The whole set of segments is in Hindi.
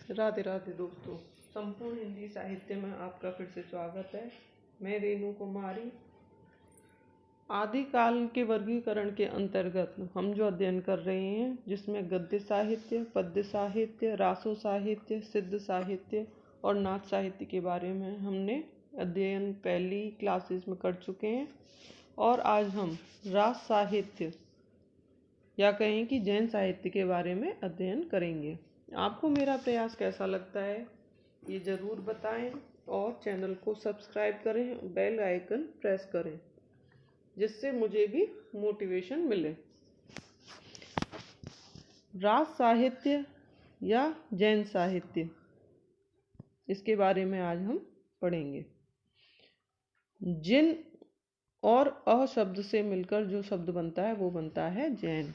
राधे राधे दोस्तों, संपूर्ण हिंदी साहित्य में आपका फिर से स्वागत है। मैं रेणु कुमारी। आदिकाल के वर्गीकरण के अंतर्गत हम जो अध्ययन कर रहे हैं, जिसमें गद्य साहित्य, पद्य साहित्य, रासो साहित्य, सिद्ध साहित्य और नाथ साहित्य के बारे में हमने अध्ययन पहली क्लासेस में कर चुके हैं। और आज हम रास साहित्य या कहें कि जैन साहित्य के बारे में अध्ययन करेंगे। आपको मेरा प्रयास कैसा लगता है ये ज़रूर बताएं और चैनल को सब्सक्राइब करें, बेल आइकन प्रेस करें, जिससे मुझे भी मोटिवेशन मिले। रास साहित्य या जैन साहित्य, इसके बारे में आज हम पढ़ेंगे। जिन और अ शब्द से मिलकर जो शब्द बनता है वो बनता है जैन,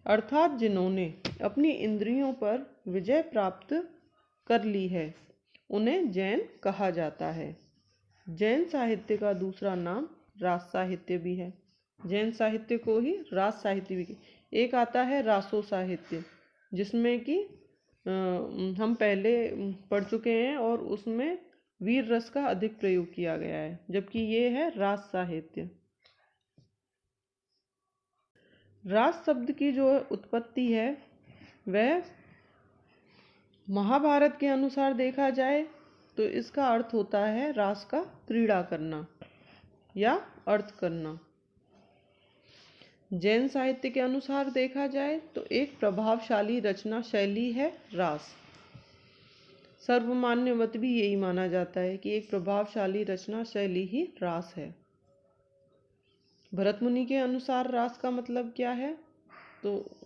अर्थात जिन्होंने अपनी इंद्रियों पर विजय प्राप्त कर ली है उन्हें जैन कहा जाता है। जैन साहित्य का दूसरा नाम रास साहित्य भी है। जैन साहित्य को ही रास साहित्य भी। एक आता है रासो साहित्य, जिसमें कि हम पहले पढ़ चुके हैं और उसमें वीर रस का अधिक प्रयोग किया गया है, जबकि ये है रास साहित्य। रास शब्द की जो उत्पत्ति है वह महाभारत के अनुसार देखा जाए तो इसका अर्थ होता है रास का क्रीड़ा करना या अर्थ करना। जैन साहित्य के अनुसार देखा जाए तो एक प्रभावशाली रचना शैली है रास। सर्वमान्य मत भी यही माना जाता है कि एक प्रभावशाली रचना शैली ही रास है। भरत मुनि के अनुसार रास का मतलब क्या है, तो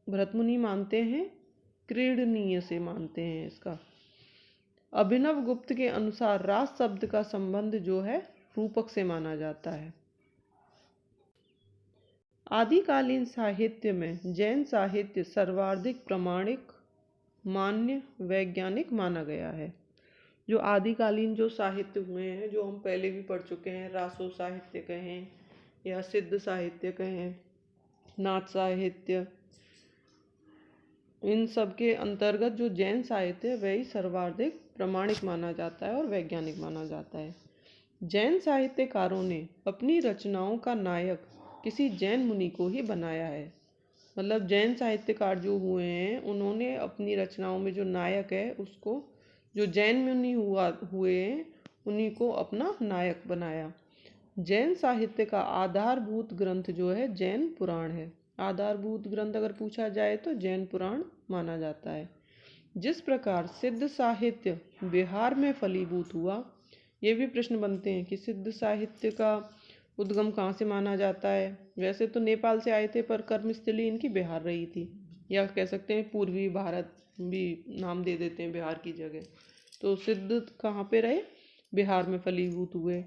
भरत मुनि मानते हैं क्रीडनीय से मानते हैं इसका। अभिनव गुप्त के अनुसार रास शब्द का संबंध जो है रूपक से माना जाता है। आदिकालीन साहित्य में जैन साहित्य सर्वाधिक प्रमाणिक, मान्य, वैज्ञानिक माना गया है। जो आदिकालीन जो साहित्य हुए हैं, जो हम पहले भी पढ़ चुके हैं, रासो साहित्य कहें या सिद्ध साहित्य कहें, नाथ साहित्य, इन सब के अंतर्गत जो जैन साहित्य है वही सर्वाधिक प्रमाणिक माना जाता है और वैज्ञानिक माना जाता है। जैन साहित्यकारों ने अपनी रचनाओं का नायक किसी जैन मुनि को ही बनाया है। मतलब जैन साहित्यकार जो हुए हैं उन्होंने अपनी रचनाओं में जो नायक है उसको, जो जैन मुनि हुए हैं उन्हीं को अपना नायक बनाया। जैन साहित्य का आधारभूत ग्रंथ जो है जैन पुराण है। आधारभूत ग्रंथ अगर पूछा जाए तो जैन पुराण माना जाता है। जिस प्रकार सिद्ध साहित्य बिहार में फलीभूत हुआ, ये भी प्रश्न बनते हैं कि सिद्ध साहित्य का उद्गम कहाँ से माना जाता है। वैसे तो नेपाल से आए थे, पर कर्मस्थली इनकी बिहार रही थी, या कह सकते हैं पूर्वी भारत भी नाम दे देते हैं बिहार की जगह। तो सिद्ध कहाँ पे रहे, बिहार में फलीभूत हुए।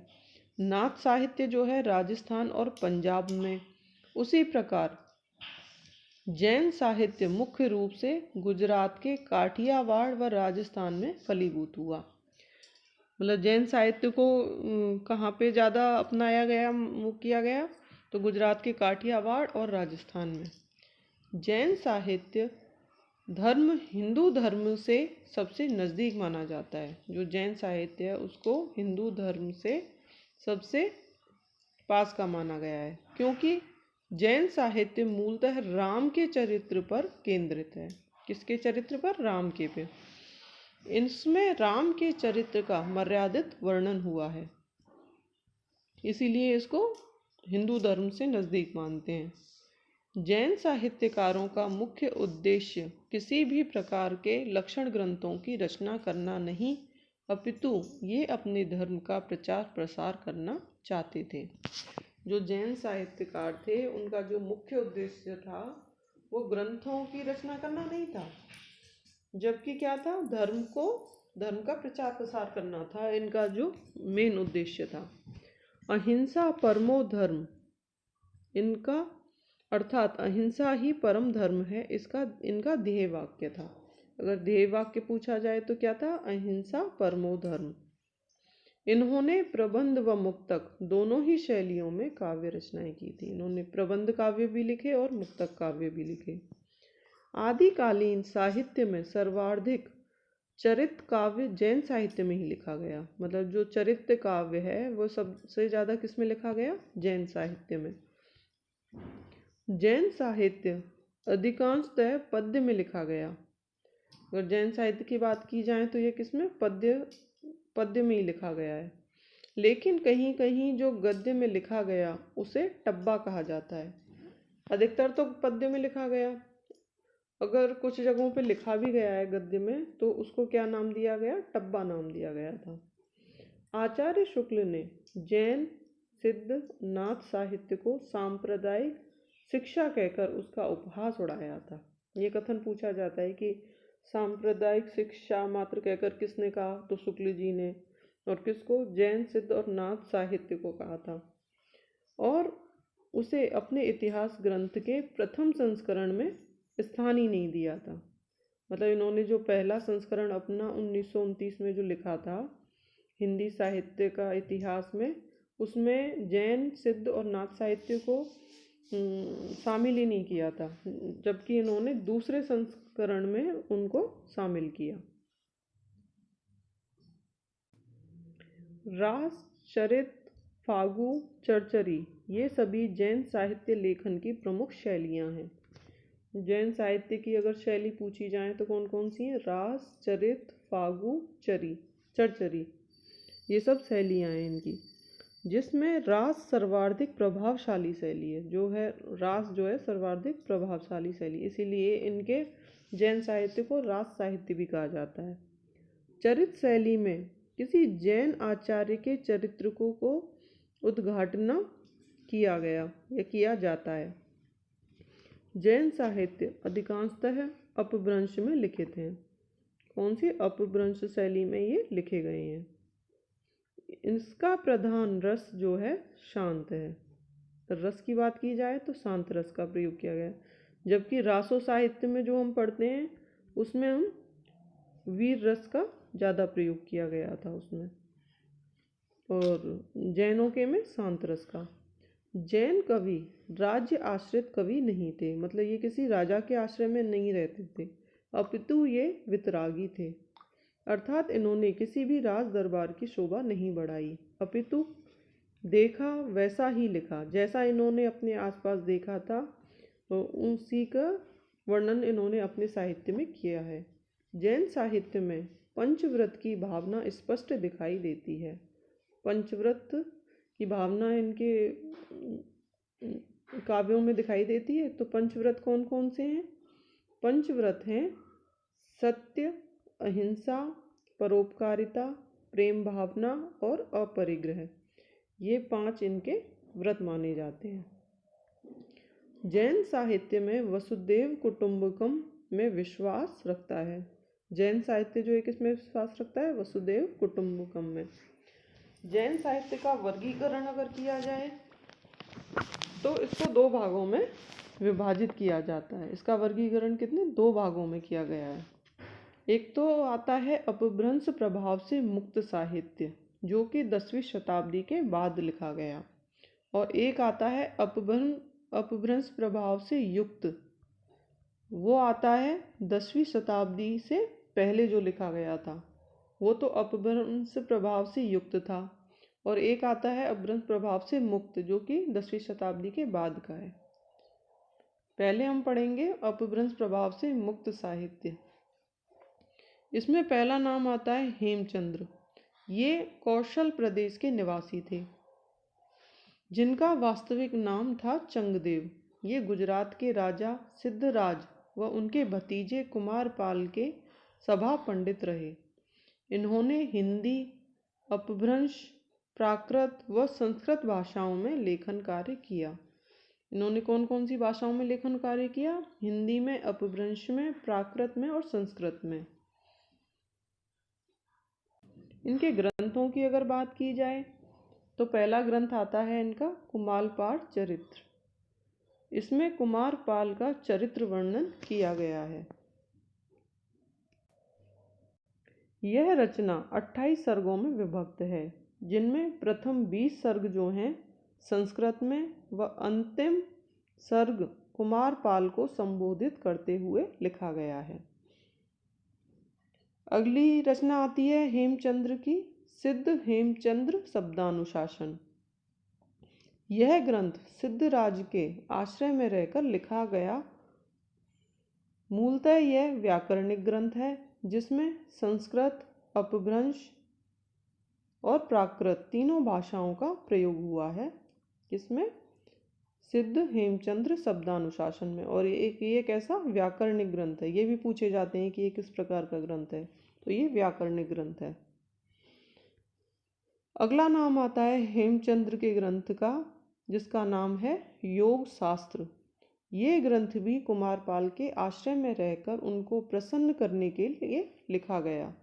नाथ साहित्य जो है राजस्थान और पंजाब में। उसी प्रकार जैन साहित्य मुख्य रूप से गुजरात के काठियावाड़ व राजस्थान में फलीभूत हुआ। मतलब जैन साहित्य को कहाँ पे ज़्यादा अपनाया गया, वो किया गया, तो गुजरात के काठियावाड़ और राजस्थान में। जैन साहित्य धर्म हिंदू धर्म से सबसे नज़दीक माना जाता है। जो जैन साहित्य है उसको हिंदू धर्म से सबसे पास का माना गया है, क्योंकि जैन साहित्य मूलतः राम के चरित्र पर केंद्रित है। किसके चरित्र पर? राम के पे। इसमें राम के चरित्र का मर्यादित वर्णन हुआ है, इसीलिए इसको हिंदू धर्म से नज़दीक मानते हैं। जैन साहित्यकारों का मुख्य उद्देश्य किसी भी प्रकार के लक्षण ग्रंथों की रचना करना नहीं, अपितु ये अपने धर्म का प्रचार प्रसार करना चाहते थे। जो जैन साहित्यकार थे उनका जो मुख्य उद्देश्य था वो ग्रंथों की रचना करना नहीं था, जबकि क्या था, धर्म का प्रचार प्रसार करना था इनका जो मेन उद्देश्य था। अहिंसा परमो धर्म, इनका अर्थात अहिंसा ही परम धर्म है, इसका इनका ध्येय वाक्य था। अगर ध्येय वाक्य पूछा जाए तो क्या था? अहिंसा परमो धर्म। इन्होंने प्रबंध व मुक्तक दोनों ही शैलियों में काव्य रचनाएं की थी। इन्होंने प्रबंध काव्य भी लिखे और मुक्तक काव्य भी लिखे। आदिकालीन साहित्य में सर्वाधिक चरित काव्य जैन साहित्य में ही लिखा गया। मतलब जो चरित्र काव्य है वो सबसे ज़्यादा किस में लिखा गया? जैन साहित्य में। जैन साहित्य अधिकांशतः पद्य में लिखा गया। अगर जैन साहित्य की बात की जाए तो ये किसमें? पद्य में ही लिखा गया है। लेकिन कहीं कहीं जो गद्य में लिखा गया उसे टब्बा कहा जाता है। अधिकतर तो पद्य में लिखा गया। अगर कुछ जगहों पे लिखा भी गया है गद्य में तो उसको क्या नाम दिया गया? टब्बा नाम दिया गया था। आचार्य शुक्ल ने जैन सिद्ध नाथ साहित्य को सांप्रदायिक शिक्षा कहकर उसका उपहास उड़ाया था। ये कथन पूछा जाता है कि सांप्रदायिक शिक्षा मात्र कहकर किसने कहा? तो शुक्ल जी ने। और किसको? जैन सिद्ध और नाथ साहित्य को कहा था। और उसे अपने इतिहास ग्रंथ के प्रथम संस्करण में स्थान ही नहीं दिया था। मतलब इन्होंने जो पहला संस्करण अपना 1929 में जो लिखा था हिंदी साहित्य का इतिहास में, उसमें जैन सिद्ध और नाथ साहित्य को शामिल ही नहीं किया था, जबकि इन्होंने दूसरे संस्करण में उनको शामिल किया। रास, चरित, फागु, चरचरी ये सभी जैन साहित्य लेखन की प्रमुख शैलियाँ हैं। जैन साहित्य की अगर शैली पूछी जाए तो कौन कौन सी हैं? रास, चरित, फागु, चरचरी ये सब शैलियाँ हैं इनकी, जिसमें रास सर्वाधिक प्रभावशाली शैली है। जो है रास जो है सर्वाधिक प्रभावशाली शैली, इसीलिए इनके जैन साहित्य को रास साहित्य भी कहा जाता है। चरित शैली में किसी जैन आचार्य के चरित्र को उद्घाटन किया गया या किया जाता है। जैन साहित्य अधिकांशतः अपभ्रंश में लिखित हैं। कौन सी? अपभ्रंश शैली में ये लिखे गए हैं। इसका प्रधान रस जो है शांत है। रस की बात की जाए तो शांत रस का प्रयोग किया गया, जबकि रासो साहित्य में जो हम पढ़ते हैं उसमें हम वीर रस का ज़्यादा प्रयोग किया गया था उसमें, और जैनों के में शांत रस का। जैन कवि राज्य आश्रित कवि नहीं थे। मतलब ये किसी राजा के आश्रय में नहीं रहते थे, अपितु ये वितरागी थे। अर्थात इन्होंने किसी भी राज दरबार की शोभा नहीं बढ़ाई, अपितु देखा वैसा ही लिखा। जैसा इन्होंने अपने आसपास देखा था तो उसी का वर्णन इन्होंने अपने साहित्य में किया है। जैन साहित्य में पंचव्रत की भावना स्पष्ट दिखाई देती है। पंचव्रत की भावना इनके काव्यों में दिखाई देती है। तो पंचव्रत कौन कौन से हैं? पंचव्रत हैं सत्य, अहिंसा, परोपकारिता, प्रेम भावना और अपरिग्रह। ये 5 इनके व्रत माने जाते हैं। जैन साहित्य में वसुदेव कुटुंबकम में विश्वास रखता है। जैन साहित्य जो है किसमें विश्वास रखता है? वसुदेव कुटुंबकम में। जैन साहित्य का वर्गीकरण अगर किया जाए तो इसको 2 भागों में विभाजित किया जाता है। इसका वर्गीकरण कितने 2 भागों में किया गया है। एक तो आता है अपभ्रंश प्रभाव से मुक्त साहित्य, जो कि 10वीं शताब्दी के बाद लिखा गया, और एक आता है अपभ्रंश प्रभाव से युक्त, वो आता है 10वीं शताब्दी से पहले जो लिखा गया था, वो तो अपभ्रंश प्रभाव से युक्त था। और एक आता है अपभ्रंश प्रभाव से मुक्त, जो कि 10वीं शताब्दी के बाद का है। पहले हम पढ़ेंगे अपभ्रंश प्रभाव से मुक्त साहित्य। इसमें पहला नाम आता है हेमचंद्र। ये कौशल प्रदेश के निवासी थे, जिनका वास्तविक नाम था चंगदेव। ये गुजरात के राजा सिद्धराज व उनके भतीजे कुमारपाल के सभा पंडित रहे। इन्होंने हिंदी, अपभ्रंश, प्राकृत व संस्कृत भाषाओं में लेखन कार्य किया। इन्होंने कौन कौन सी भाषाओं में लेखन कार्य किया? हिंदी में, अपभ्रंश में, प्राकृत में और संस्कृत में। इनके ग्रंथों की अगर बात की जाए तो पहला ग्रंथ आता है इनका कुमारपाल चरित्र। इसमें कुमारपाल का चरित्र वर्णन किया गया है। यह रचना 28 सर्गों में विभक्त है, जिनमें प्रथम 20 सर्ग जो हैं संस्कृत में व अंतिम सर्ग कुमारपाल को संबोधित करते हुए लिखा गया है। अगली रचना आती है हेमचंद्र की, सिद्ध हेमचंद्र शब्दानुशासन। यह ग्रंथ सिद्धराज के आश्रय में रहकर लिखा गया। मूलतः यह व्याकरणिक ग्रंथ है जिसमें संस्कृत, अपभ्रंश और प्राकृत तीनों भाषाओं का प्रयोग हुआ है। इसमें सिद्ध हेमचंद्र शब्दानुशासन में। और ये कैसा व्याकरणिक ग्रंथ है। ये भी पूछे जाते हैं कि ये किस प्रकार का ग्रंथ है, तो ये व्याकरणिक ग्रंथ है। अगला नाम आता है हेमचंद्र के ग्रंथ का, जिसका नाम है योग शास्त्र। ये ग्रंथ भी कुमारपाल के आश्रय में रहकर उनको प्रसन्न करने के लिए लिखा गया।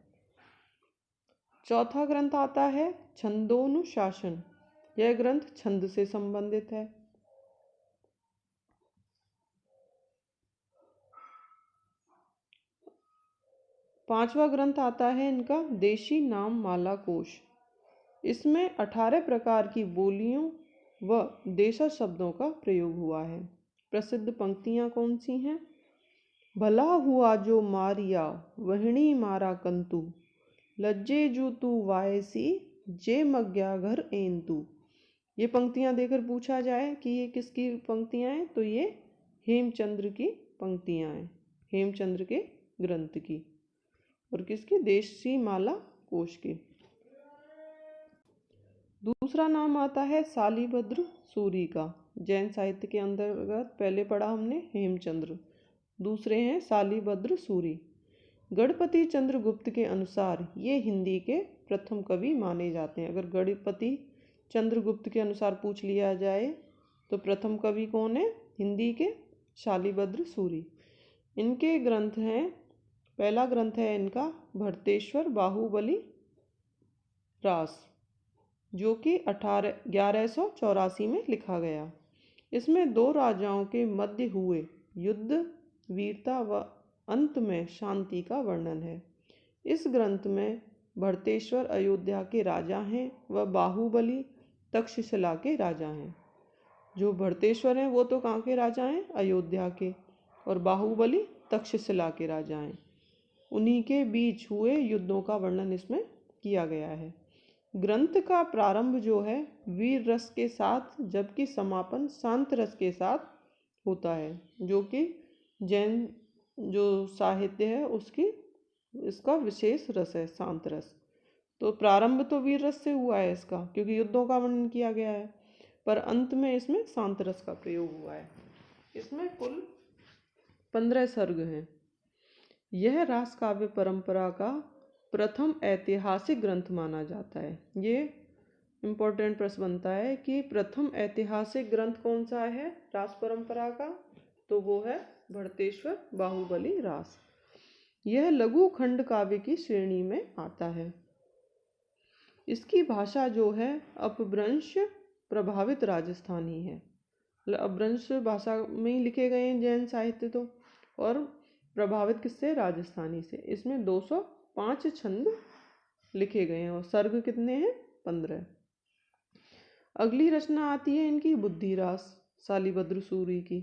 चौथा ग्रंथ आता है छंदोनुशासन। यह ग्रंथ छंद से संबंधित है। पांचवा ग्रंथ आता है इनका देशी नाम माला कोश। इसमें 18 प्रकार की बोलियों व देशज शब्दों का प्रयोग हुआ है। प्रसिद्ध पंक्तियां कौन सी हैं? भला हुआ जो मारिया वहणी मारा कंतु, लज्जे जू तू वायसी जे मग्या घर एंतु। ये पंक्तियां देकर पूछा जाए कि ये किसकी पंक्तियां हैं, तो ये हेमचंद्र की पंक्तियां हैं, हेमचंद्र के ग्रंथ की। और किसकी? देशी माला कोश की। दूसरा नाम आता है शालिभद्र सूरी का। जैन साहित्य के अंतर्गत पहले पढ़ा हमने हेमचंद्र, दूसरे हैं शालिभद्र सूरी। गणपति चंद्रगुप्त के अनुसार ये हिंदी के प्रथम कवि माने जाते हैं। अगर गणपति चंद्रगुप्त के अनुसार पूछ लिया जाए तो प्रथम कवि कौन है हिंदी के? शालिभद्र सूरी। इनके ग्रंथ हैं, पहला ग्रंथ है इनका भरतेश्वर बाहुबली रास, जो कि 1184 में लिखा गया। इसमें दो राजाओं के मध्य हुए युद्ध, वीरता व अंत में शांति का वर्णन है। इस ग्रंथ में भरतेश्वर अयोध्या के राजा हैं व बाहुबली तक्षशिला के राजा हैं। जो भरतेश्वर हैं वो तो कहाँ के राजा हैं? अयोध्या के। और बाहुबली तक्षशिला के राजा हैं। उन्हीं के बीच हुए युद्धों का वर्णन इसमें किया गया है। ग्रंथ का प्रारंभ जो है वीर रस के साथ, जबकि समापन शांत रस के साथ होता है, जो कि जैन जो साहित्य है उसकी इसका विशेष रस है, शांत रस। तो प्रारंभ तो वीर रस से हुआ है इसका, क्योंकि युद्धों का वर्णन किया गया है, पर अंत में इसमें शांत रस का प्रयोग हुआ है। इसमें कुल 15 सर्ग हैं। यह रास काव्य परंपरा का प्रथम ऐतिहासिक ग्रंथ माना जाता है। ये इम्पोर्टेंट प्रश्न बनता है कि प्रथम ऐतिहासिक ग्रंथ कौन सा है रास परंपरा का, तो वो है भरतेश्वर बाहुबली रास। यह लघु खंड काव्य की श्रेणी में आता है। इसकी भाषा जो है अपभ्रंश प्रभावित राजस्थानी है। अपभ्रंश भाषा में ही लिखे गए हैं जैन साहित्य तो, और प्रभावित किससे? राजस्थानी से। इसमें 205 छंद लिखे गए हैं और सर्ग कितने हैं? 15। अगली रचना आती है इनकी बुद्धिरास, शालिभद्र सूरी की।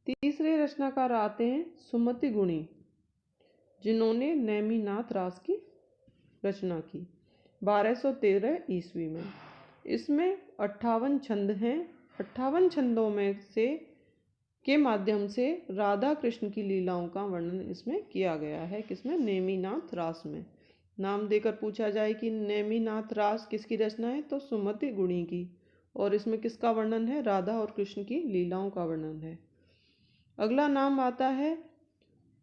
तीसरे रचनाकार आते हैं सुमति गुणी, जिन्होंने नेमिनाथ रास की रचना की 1213 ईस्वी में। इसमें 58 छंद हैं। 58 छंदों में से के माध्यम से राधा कृष्ण की लीलाओं का वर्णन इसमें किया गया है। किसमें? नेमिनाथ रास में। नाम देकर पूछा जाए कि नेमिनाथ रास किसकी रचना है, तो सुमति गुणी की। और इसमें किसका वर्णन है? राधा और कृष्ण की लीलाओं का वर्णन है। अगला नाम आता है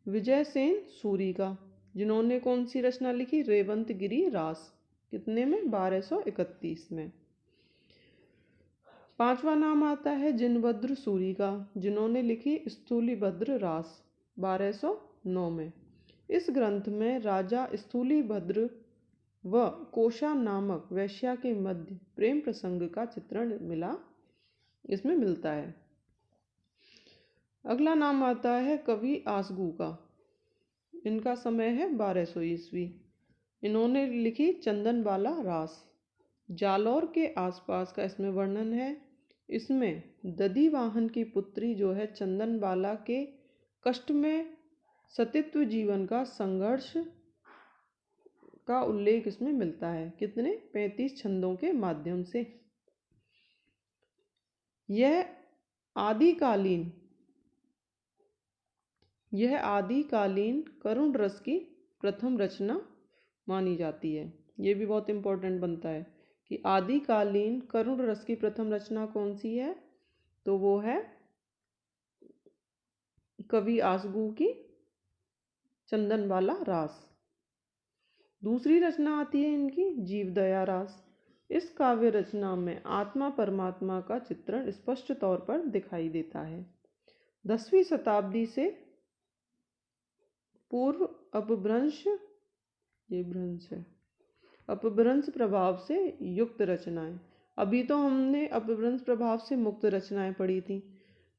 विजयसेन सूरी का, जिन्होंने कौन सी रचना लिखी? रेवंतगिरी रास। कितने में? 1231 में। पांचवा नाम आता है जिनभद्र सूरी का, जिन्होंने लिखी स्थूलीभद्र रास 1209 में। इस ग्रंथ में राजा स्थूलीभद्र व कोशा नामक वैश्या के मध्य प्रेम प्रसंग का चित्रण इसमें मिलता है। अगला नाम आता है कवि आसगू का। इनका समय है 1200 ईस्वी। इन्होंने लिखी चंदनबाला रास। जालौर के आसपास का इसमें वर्णन है। इसमें दधिवाहन की पुत्री जो है चंदनबाला के कष्ट में सतीत्व जीवन का संघर्ष का उल्लेख इसमें मिलता है। कितने? 35 छंदों के माध्यम से। यह आदिकालीन करुण रस की प्रथम रचना मानी जाती है। ये भी बहुत इंपॉर्टेंट बनता है कि आदिकालीन करुण रस की प्रथम रचना कौन सी है, तो वो है कवि आसगू की चंदनबाला रास। दूसरी रचना आती है इनकी जीवदया रास। इस काव्य रचना में आत्मा परमात्मा का चित्रण स्पष्ट तौर पर दिखाई देता है। 10वीं शताब्दी से पूर्व अपभ्रंश प्रभाव से युक्त रचनाएं। अभी तो हमने अपभ्रंश प्रभाव से मुक्त रचनाएं पढ़ी थी,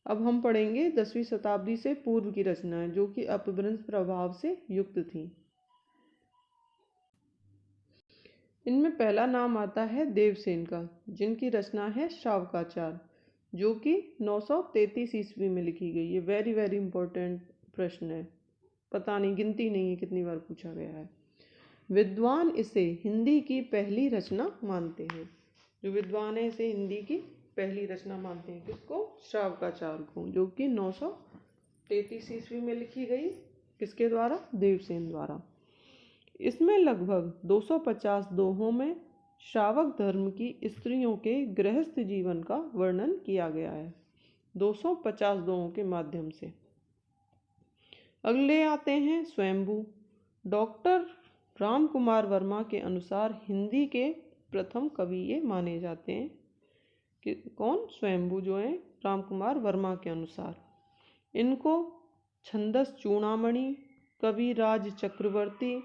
अब हम पढ़ेंगे 10वीं शताब्दी से पूर्व की रचनाएं जो कि अपभ्रंश प्रभाव से युक्त थी। इनमें पहला नाम आता है देवसेन का, जिनकी रचना है शावकाचार, जो कि 933 ईस्वी में लिखी गई है। वेरी वेरी इंपॉर्टेंट प्रश्न है, पता नहीं, गिनती नहीं है कितनी बार पूछा गया है। विद्वान इसे हिंदी की पहली रचना मानते हैं। जो विद्वान है इसे हिंदी की पहली रचना मानते हैं। किसको? शावकाचार को, जो कि 933 ईस्वी में लिखी गई। किसके द्वारा? देवसेन द्वारा। इसमें लगभग 250 दोहों में श्रावक धर्म की स्त्रियों के गृहस्थ जीवन का वर्णन किया गया है, 250 दोहों के माध्यम से। अगले आते हैं स्वयंभू। डॉक्टर राम कुमार वर्मा के अनुसार हिंदी के प्रथम कवि ये माने जाते हैं। कि कौन? स्वयंभू जो है राम कुमार वर्मा के अनुसार। इनको छंदस चूड़ामणि, कविराज चक्रवर्ती,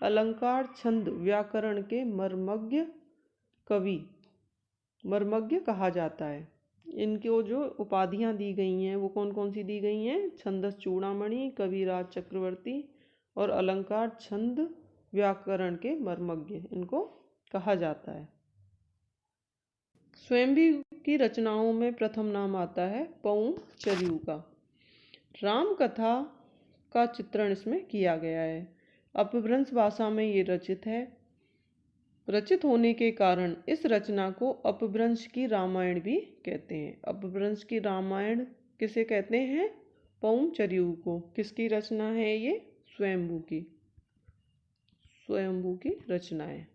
अलंकार छंद व्याकरण के मर्मज्ञ कहा जाता है। इनको जो उपाधियां दी गई हैं वो कौन कौन सी दी गई हैं? छंदस चूड़ामणि, कविराज चक्रवर्ती और अलंकार छंद व्याकरण के मर्मज्ञ, इनको कहा जाता है। स्वयंभू की रचनाओं में प्रथम नाम आता है पौम चरियू का। राम कथा का चित्रण इसमें किया गया है। अपभ्रंश भाषा में ये रचित है। रचित होने के कारण इस रचना को अपभ्रंश की रामायण भी कहते हैं। अपभ्रंश की रामायण किसे कहते हैं? पौम चरियू को। किसकी रचना है ये? स्वयंभू की रचना है।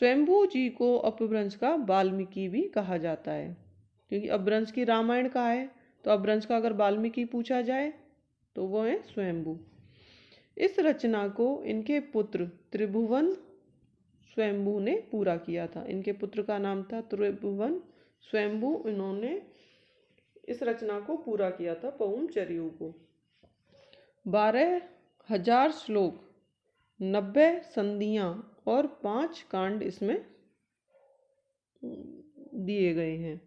स्वयंभू जी को अपभ्रंश का वाल्मीकि भी कहा जाता है, क्योंकि अपभ्रंश की रामायण का है, तो अपभ्रंश का अगर वाल्मीकि पूछा जाए तो वो है स्वयंभू। इस रचना को इनके पुत्र त्रिभुवन स्वयंभू ने पूरा किया था। इनके पुत्र का नाम था त्रिभुवन स्वयंभू। इन्होंने इस रचना को पूरा किया था, पौम चरियू को। 12,000 श्लोक, 90 संधियां और 5 कांड इसमें दिए गए हैं।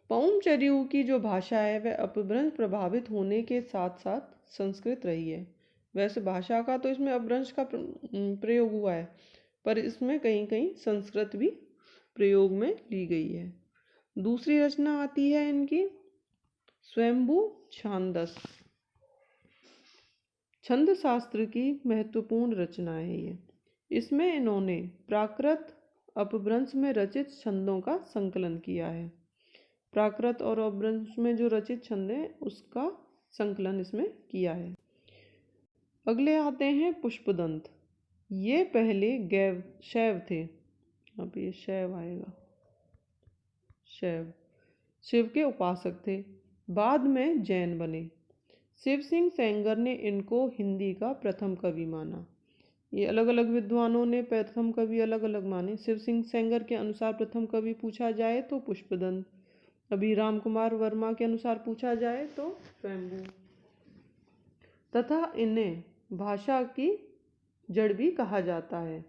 पौम चरियू की जो भाषा है वह अपभ्रंश प्रभावित होने के साथ साथ संस्कृत रही है। वैसे भाषा का तो इसमें अपभ्रंश का प्रयोग हुआ है, पर इसमें कहीं कहीं संस्कृत भी प्रयोग में ली गई है। दूसरी रचना आती है इनकी स्वयंभू छांदस। छंद शास्त्र की महत्वपूर्ण रचना है ये। इसमें इन्होंने प्राकृत अपभ्रंश में रचित छंदों का संकलन किया है। प्राकृत और अपभ्रंश में जो रचित छंद हैं उसका संकलन इसमें किया है। अगले आते हैं पुष्पदंत। ये पहले शैव थे, अब ये शैव आएगा, शिव के उपासक थे, बाद में जैन बने। शिव सिंह सेंगर ने इनको हिंदी का प्रथम कवि माना। ये अलग अलग विद्वानों ने प्रथम कवि अलग अलग माने। शिव सिंह सेंगर के अनुसार प्रथम कवि पूछा जाए तो पुष्पदंत, अभी राम कुमार वर्मा के अनुसार पूछा जाए तो स्वयंभू। तथा इन्हें भाषा की जड़ भी कहा जाता है।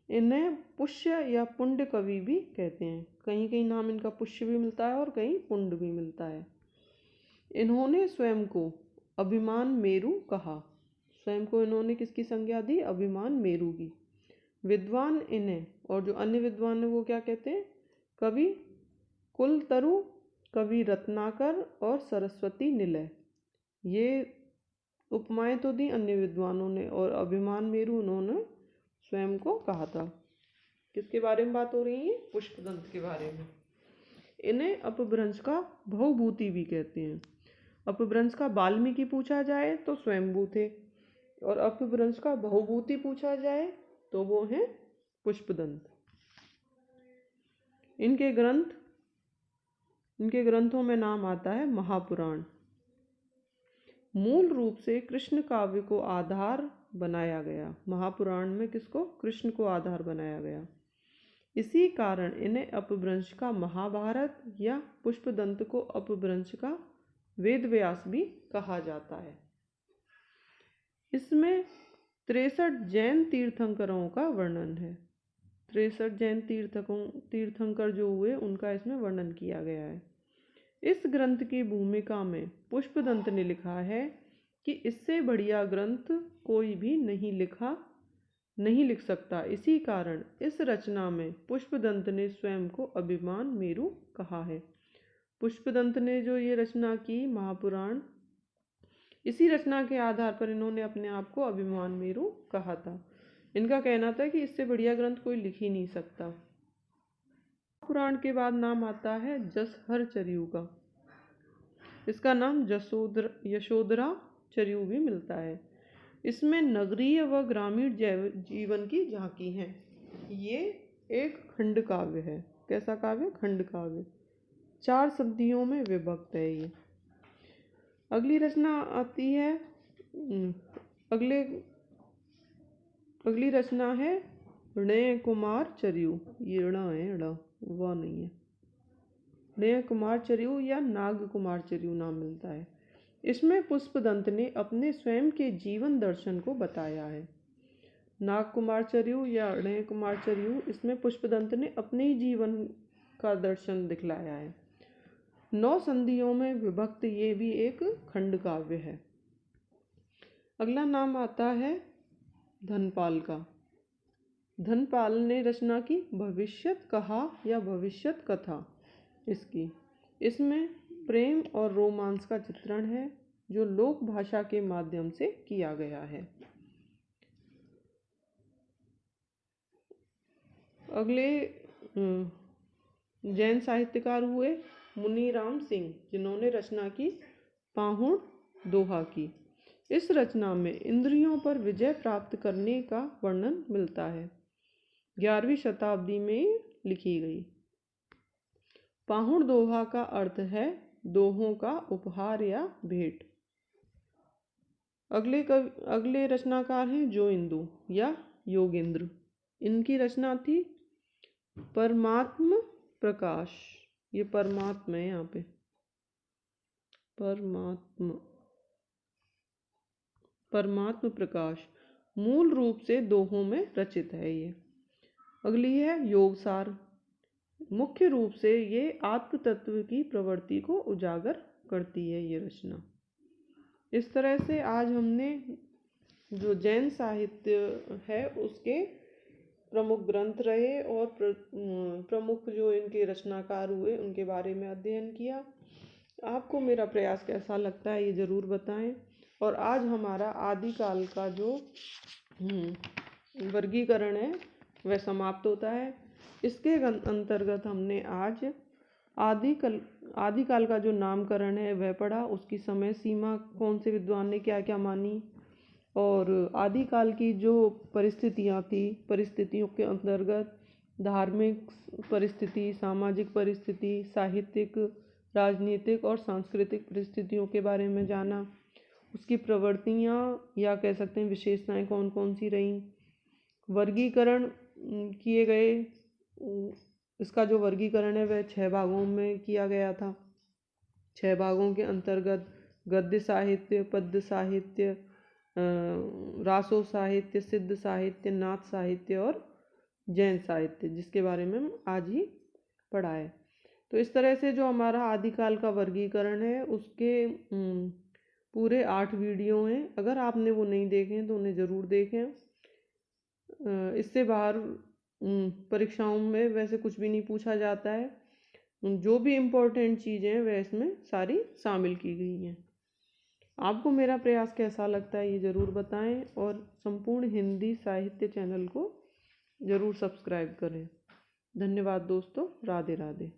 इन्हें पुष्य या पुण्य कवि भी कहते हैं। कहीं कहीं नाम इनका पुष्य भी मिलता है और कहीं पुण्य भी मिलता है। इन्होंने स्वयं को अभिमान मेरु कहा। स्वयं को इन्होंने किसकी संज्ञा दी? अभिमान मेरु की। विद्वान इन्हें, और जो अन्य विद्वान है वो क्या कहते हैं? कवि कुलतरु, कवि रत्नाकर और सरस्वती निलय, ये उपमाएं तो दी अन्य विद्वानों ने, और अभिमान मेरु उन्होंने स्वयं को कहा था। किसके बारे में बात हो रही है? पुष्पदंत के बारे में। इन्हें अपभ्रंश का बहुभूति भी कहते हैं। अपभ्रंश का वाल्मीकि पूछा जाए तो स्वयंभू थे, और अपभ्रंश का बहुभूति पूछा जाए तो वो हैं पुष्पदंत। इनके ग्रंथों में नाम आता है महापुराण। मूल रूप से कृष्ण काव्य को आधार बनाया गया। महापुराण में किसको? कृष्ण को आधार बनाया गया। इसी कारण इन्हें अपभ्रंश का महाभारत या पुष्पदंत को अपभ्रंश का वेदव्यास भी कहा जाता है। इसमें 63 जैन तीर्थंकरों का वर्णन है। 63 जैन तीर्थंकर जो हुए उनका इसमें वर्णन किया गया है। इस ग्रंथ की भूमिका में पुष्पदंत ने लिखा है कि इससे बढ़िया ग्रंथ कोई भी नहीं लिख सकता। इसी कारण इस रचना में पुष्पदंत ने स्वयं को अभिमान मेरु कहा है। पुष्पदंत ने जो ये रचना की महापुराण, इसी रचना के आधार पर इन्होंने अपने आप को अभिमान मेरु कहा था। इनका कहना था कि इससे बढ़िया ग्रंथ कोई लिख ही नहीं सकता। पुराण के बाद नाम आता है जसहर चर्यू का। इसका नाम यशोधरा चर्यू भी मिलता है। इसमें नगरीय व ग्रामीण जीवन की झांकी है। ये एक खंड काव्य है। कैसा काव्य? खंड काव्य। 4 संधियों में विभक्त है ये। अगली रचना आती है, अगली रचना है ऋणय कुमार चर्यू। ये ऋण है, ऋण वह नहीं है। ऋणय कुमार चर्यू या नाग कुमार चर्यू नाम मिलता है। इसमें पुष्पदंत ने अपने स्वयं के जीवन दर्शन को बताया है। नाग कुमार चर्यू या ऋणय कुमार चर्यू, इसमें पुष्पदंत ने अपने ही जीवन का दर्शन दिखलाया है। 9 संधियों में विभक्त ये भी एक खंड काव्य है। अगला नाम आता है धनपाल का। धनपाल ने रचना की भविष्यत कहा या भविष्यत कथा इसकी। इसमें प्रेम और रोमांस का चित्रण है जो लोक भाषा के माध्यम से किया गया है। अगले जैन साहित्यकार हुए मुनीराम सिंह, जिन्होंने रचना की पाहुण दोहा की। इस रचना में इंद्रियों पर विजय प्राप्त करने का वर्णन मिलता है। 11वीं शताब्दी में लिखी गई। पाहुण दोहा का अर्थ है दोहों का उपहार या भेंट। अगले रचनाकार हैं जोइंदु या योगेंद्र। इनकी रचना थी परमात्म प्रकाश। ये परमात्मा है यहाँ पे, परमात्म प्रकाश। मूल रूप से दोहों में रचित है ये। अगली है योगसार। मुख्य रूप से ये आत्म तत्व की प्रवृत्ति को उजागर करती है ये रचना। इस तरह से आज हमने जो जैन साहित्य है उसके प्रमुख ग्रंथ रहे और प्रमुख जो इनके रचनाकार हुए उनके बारे में अध्ययन किया। आपको मेरा प्रयास कैसा लगता है ये ज़रूर बताएं। और आज हमारा आदिकाल का जो वर्गीकरण है वह समाप्त होता है। इसके अंतर्गत हमने आज आदिकाल का जो नामकरण है वह पढ़ा। उसकी समय सीमा, कौन से विद्वान ने क्या क्या मानी, और आदिकाल की जो परिस्थितियाँ थी, परिस्थितियों के अंतर्गत धार्मिक परिस्थिति, सामाजिक परिस्थिति, साहित्यिक, राजनीतिक और सांस्कृतिक परिस्थितियों के बारे में जाना। उसकी प्रवृत्तियाँ या कह सकते हैं विशेषताएं कौन कौन सी रहीं। वर्गीकरण किए गए। इसका जो वर्गीकरण है वह 6 भागों में किया गया था। 6 भागों के अंतर्गत गद्य साहित्य, पद्य साहित्य, रासो साहित्य, सिद्ध साहित्य, नाथ साहित्य और जैन साहित्य, जिसके बारे में हम आज ही पढ़ा है। तो इस तरह से जो हमारा आदिकाल का वर्गीकरण है उसके पूरे 8 वीडियो हैं। अगर आपने वो नहीं देखे तो उन्हें ज़रूर देखें। इससे बाहर परीक्षाओं में वैसे कुछ भी नहीं पूछा जाता है। जो भी इम्पोर्टेंट चीज़ें हैं वह इसमें सारी शामिल की गई हैं। आपको मेरा प्रयास कैसा लगता है ये ज़रूर बताएं और संपूर्ण हिंदी साहित्य चैनल को ज़रूर सब्सक्राइब करें। धन्यवाद दोस्तों। राधे राधे।